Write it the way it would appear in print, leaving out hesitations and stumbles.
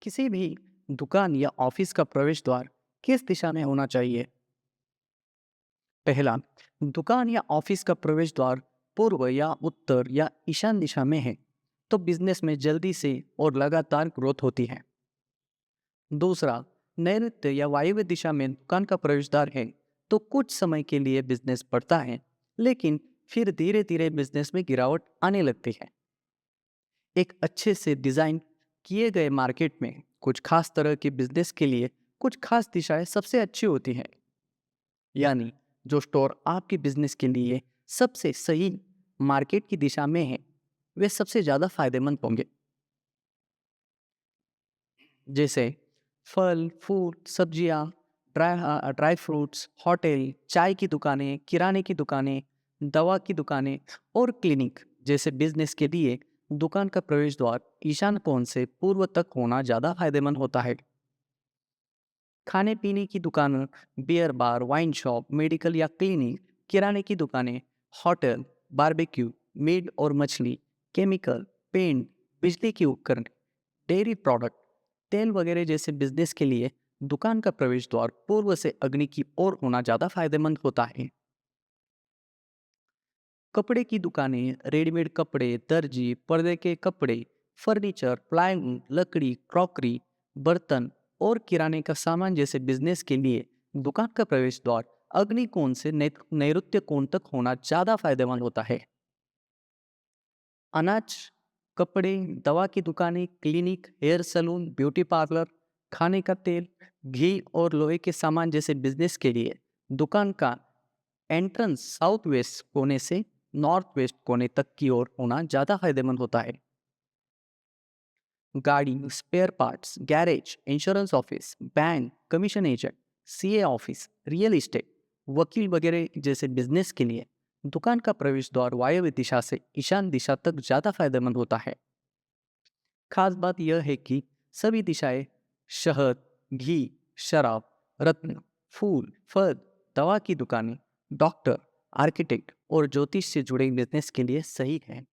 किसी भी दुकान या ऑफिस का प्रवेश द्वार किस दिशा में होना चाहिए? पहला, दुकान या ऑफिस का प्रवेश द्वार पूर्व या उत्तर या ईशान दिशा में है तो बिजनेस में जल्दी से और लगातार ग्रोथ होती है। दूसरा, नैऋत्य या वायव्य दिशा में दुकान का प्रवेश द्वार है तो कुछ समय के लिए बिजनेस बढ़ता है, लेकिन फिर धीरे धीरे बिजनेस में गिरावट आने लगती है। एक अच्छे से डिजाइन किए गए मार्केट में कुछ खास तरह के बिजनेस के लिए कुछ खास दिशाएं सबसे अच्छी होती हैं। यानी जो स्टोर आपके बिजनेस के लिए सबसे सही मार्केट की दिशा में है वे सबसे ज़्यादा फायदेमंद होंगे। जैसे फल, फूल, सब्जियां, ड्राई फ्रूट्स, होटल, चाय की दुकानें, किराने की दुकानें, दवा की दुकानें और क्लिनिक जैसे बिजनेस के लिए दुकान का प्रवेश द्वार ईशान कोण से पूर्व तक होना ज़्यादा फायदेमंद होता है। खाने पीने की दुकानें, beer bar, wine shop, medical या क्लिनिक, किराने की दुकानें, होटल, बारबेक्यू, मीट और मछली, केमिकल, पेंट, बिजली के उपकरण, डेयरी प्रोडक्ट, तेल वगैरह जैसे बिजनेस के लिए दुकान का प्रवेश द्वार पूर्व से अग्नि की ओर होना ज़्यादा फायदेमंद होता है। कपड़े की दुकानें, रेडीमेड कपड़े, दर्जी, पर्दे के कपड़े, फर्नीचर, प्लाईवुड, लकड़ी, क्रॉकरी, बर्तन और किराने का सामान जैसे बिजनेस के लिए दुकान का प्रवेश द्वार अग्निकोण से नैऋत्य कोण तक होना ज़्यादा फायदेमंद होता है। अनाज, कपड़े, दवा की दुकानें, clinic, hair salon, beauty parlour, खाने का तेल, घी और लोहे के सामान जैसे बिजनेस के लिए दुकान का एंट्रेंस साउथ वेस्ट कोने से नॉर्थ वेस्ट कोने तक की ओर होना ज़्यादा फायदेमंद होता है। गाड़ी, spare parts, garage, insurance office, bank, commission agent, CA office, real estate, वकील वगैरह जैसे बिजनेस के लिए दुकान का प्रवेश द्वार वायव्य दिशा से ईशान दिशा तक ज़्यादा फायदेमंद होता है। खास बात यह है कि सभी दिशाएं शहद, घी, शराब, रत्न, फूल, फल, दवा की दुकानें, डॉक्टर, आर्किटेक्ट और ज्योतिष से जुड़े बिजनेस के लिए सही है।